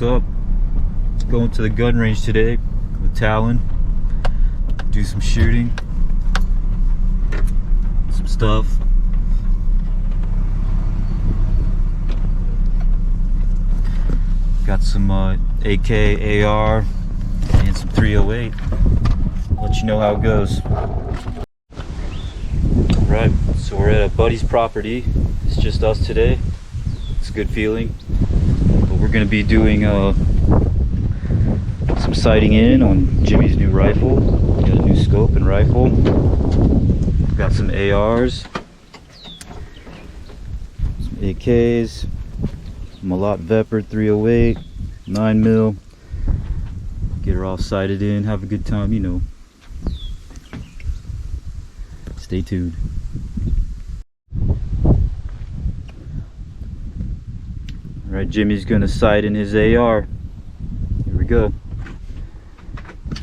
What's up? Going to the gun range today with Talon. Do some shooting, some stuff. Got some AK, AR, and some 308. Let you know how it goes. Right, so we're at a buddy's property. It's just us today. It's a good feeling. But we're gonna be doing some sighting in on Jimmy's new rifle. We got a new scope and rifle. We've got some ARs, some AKs, Malat Vepr 308, 9mm. Get her all sighted in, have a good time, you know. Stay tuned. Alright, Jimmy's gonna sight in his AR. Here we go.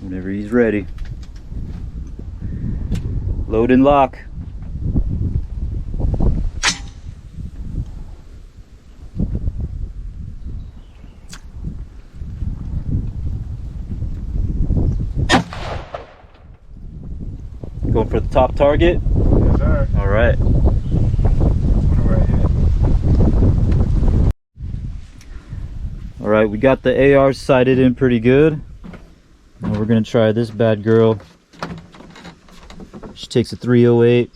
Whenever he's ready. Load and lock. Going for the top target? Yes, sir. All right. All right, we got the AR sighted in pretty good. Now we're gonna try this bad girl. She takes a 308,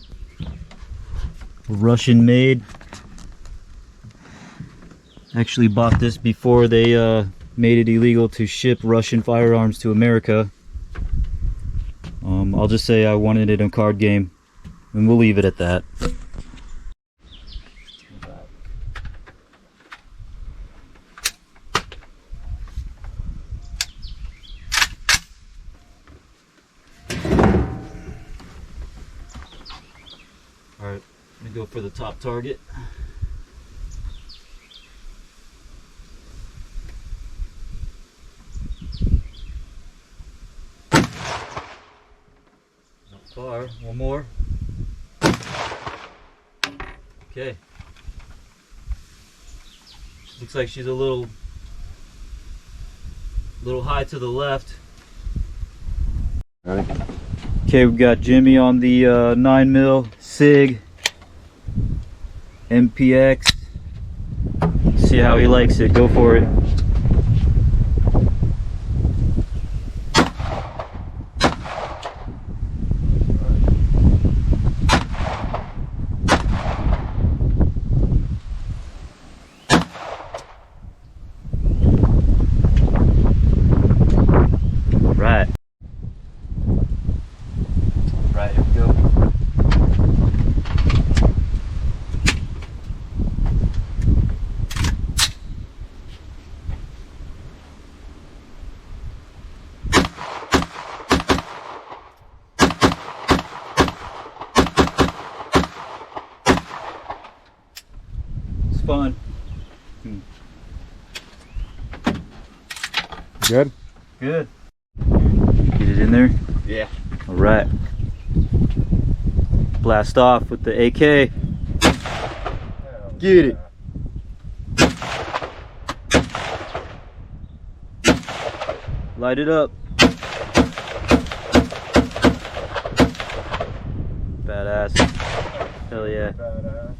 Russian made. Actually bought this before they made it illegal to ship Russian firearms to America. I'll just say I wanted it in a card game, and we'll leave it at that. Alright, let me go for the top target. Far, one more. Okay. Looks like she's a little high to the left. All right. Okay, we've got Jimmy on the 9mm SIG MPX. See how he likes it. Go for it. Right. Right, here we go. It's fun. Good? Good. Get it in there? Yeah. All right. Blast off with the AK. Get it. Light it up. Badass. Hell yeah. Badass.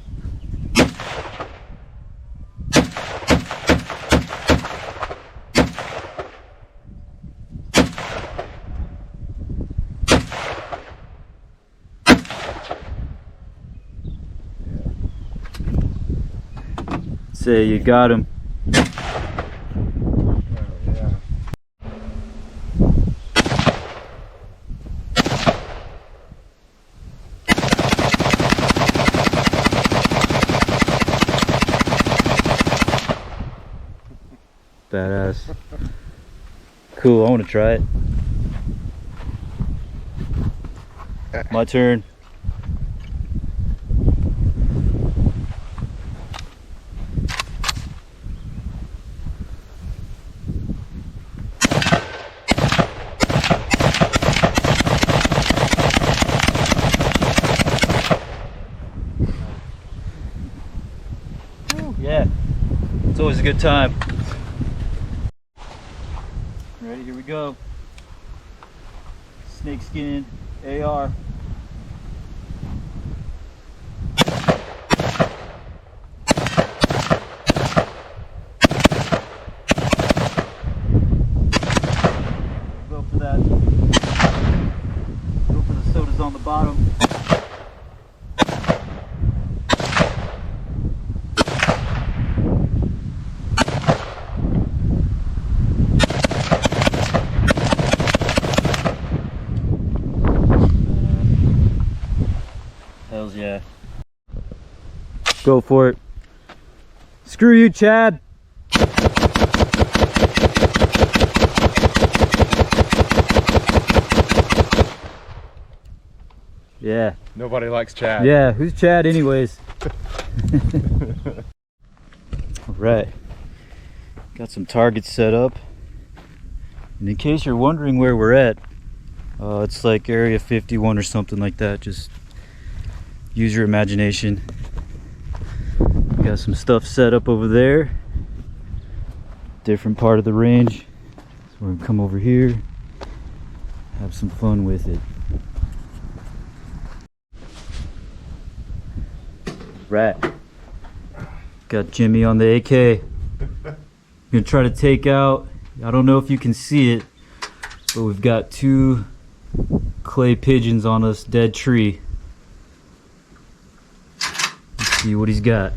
Say you got him. Oh, yeah. Badass. Cool, I want to try it. My turn. Yeah, it's always a good time. Here we go. Snakeskin AR. Go for that. Go for the sodas on the bottom. Hells yeah. Go for it. Screw you, Chad. Yeah. Nobody likes Chad. Yeah, who's Chad anyways? Alright. Got some targets set up. And in case you're wondering where we're at, it's like Area 51 or something like that. Just use your imagination. Got some stuff set up over there. Different part of the range. So we're gonna come over here, have some fun with it. Right. Got Jimmy on the AK. Gonna try to take out, I don't know if you can see it, but we've got 2 clay pigeons on this dead tree. Let's see what he's got.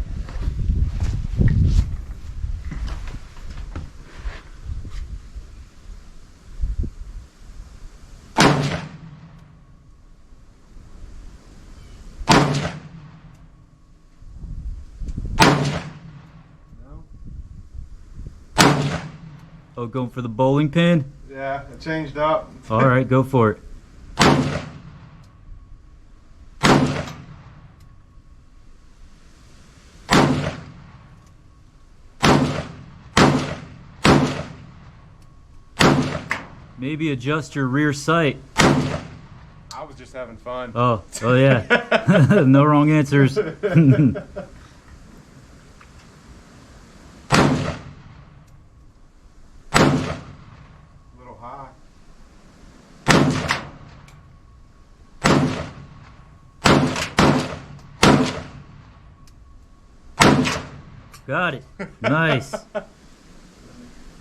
Oh, going for the bowling pin? Yeah, it changed up. Alright, go for it. Maybe adjust your rear sight. I was just having fun. Oh yeah. No wrong answers. Little high. Got it. Nice.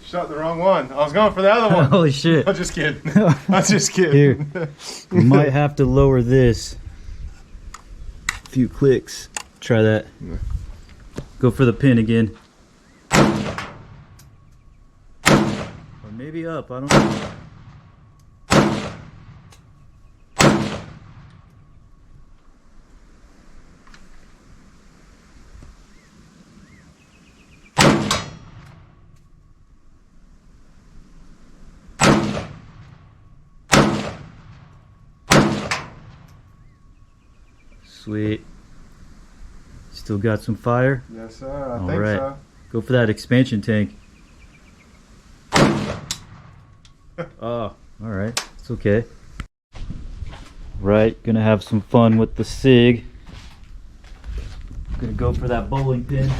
Shot the wrong one. I was going for the other one. Holy shit. I'm just kidding. I'm just kidding. Here. We might have to lower this. A few clicks. Try that. Go for the pin again. Or maybe up, I don't know. Sweet. Still got some fire? Yes, sir. I All think right. so. Go for that expansion tank. Oh, alright. It's okay. Right, gonna have some fun with the SIG. Gonna go for that bowling pin.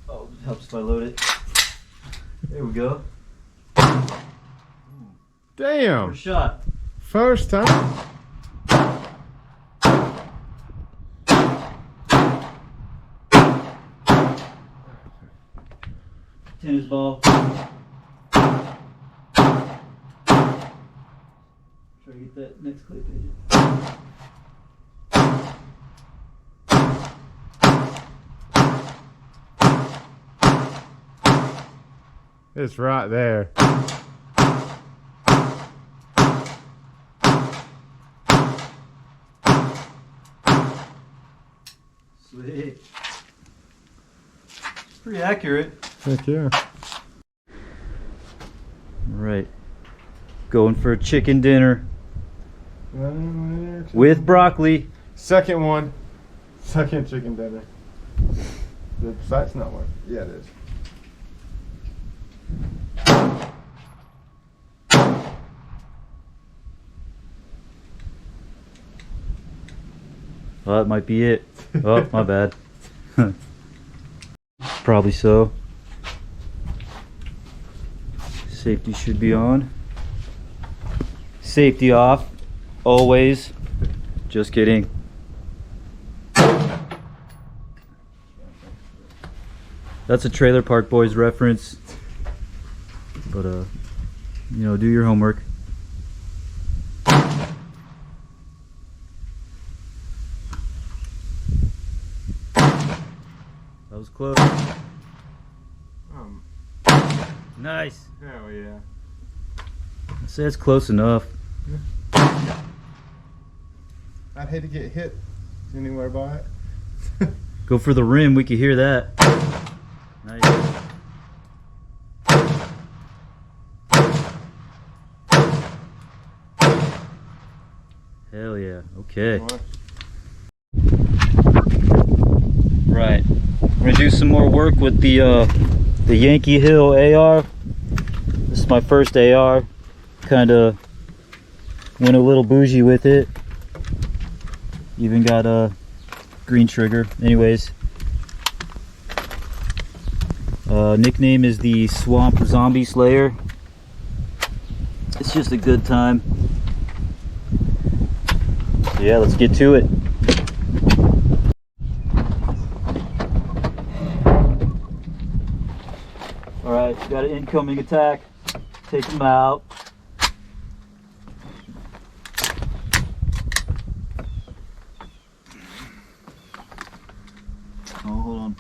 Oh, it helps if I load it. There we go. Damn. First shot. First time. Tennis ball. Try to get that next clay pigeon. It's right there. Sweet. Pretty accurate. Heck yeah. Right. Going for a chicken dinner with broccoli. Second one. Second chicken dinner. The sight's not working. Yeah, it is. Well, that might be it. Oh, my bad. Probably so. Safety should be on. Safety off. Always. Just kidding. That's a Trailer Park Boys reference. But you know, do your homework. That was close. Nice. Hell yeah. I say it's close enough. I'd hate to get hit anywhere by it. Go for the rim, we could hear that. Nice. Hell yeah. Okay. Right. We're gonna do some more work with the Yankee Hill AR. This is my first AR. Kinda went a little bougie with it. Even got a green trigger. Anyways. Nickname is the Swamp Zombie Slayer. It's just a good time. So yeah, let's get to it. Alright, got an incoming attack. Take him out. Oh, hold on.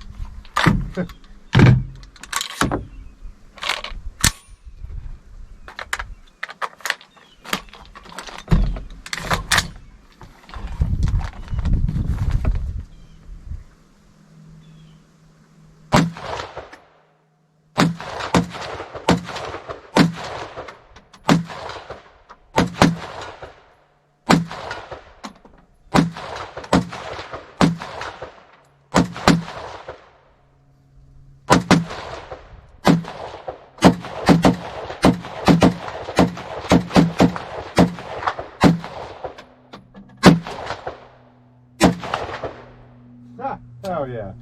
Hell yeah.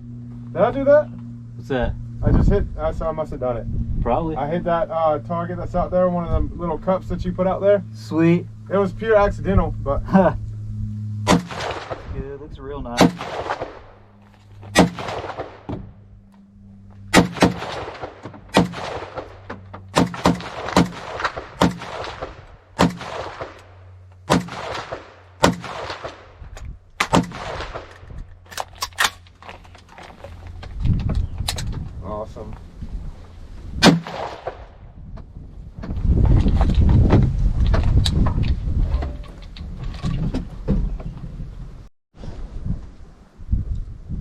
Did I do that? What's that? I just hit, I must have done it. Probably. I hit that target that's out there, one of them little cups that you put out there. Sweet. It was pure accidental, but. Good, looks real nice. Awesome.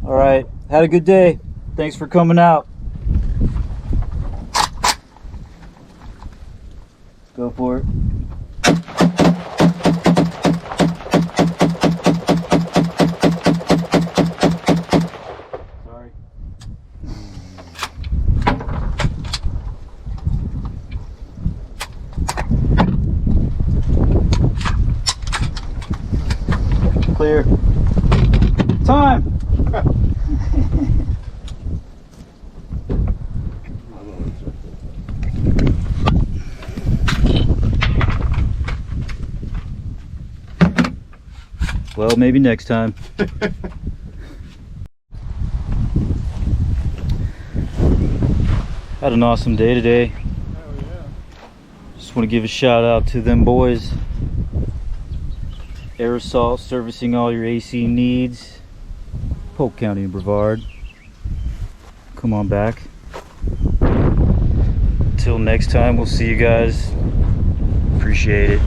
All right, had a good day. Thanks for coming out. Let's go for it. Sorry. Clear. Time. Well, maybe next time. Had an awesome day today. Hell yeah. Just want to give a shout out to them boys. Aerosol servicing all your AC needs. Polk County and Brevard. Come on back. Until next time, we'll see you guys. Appreciate it.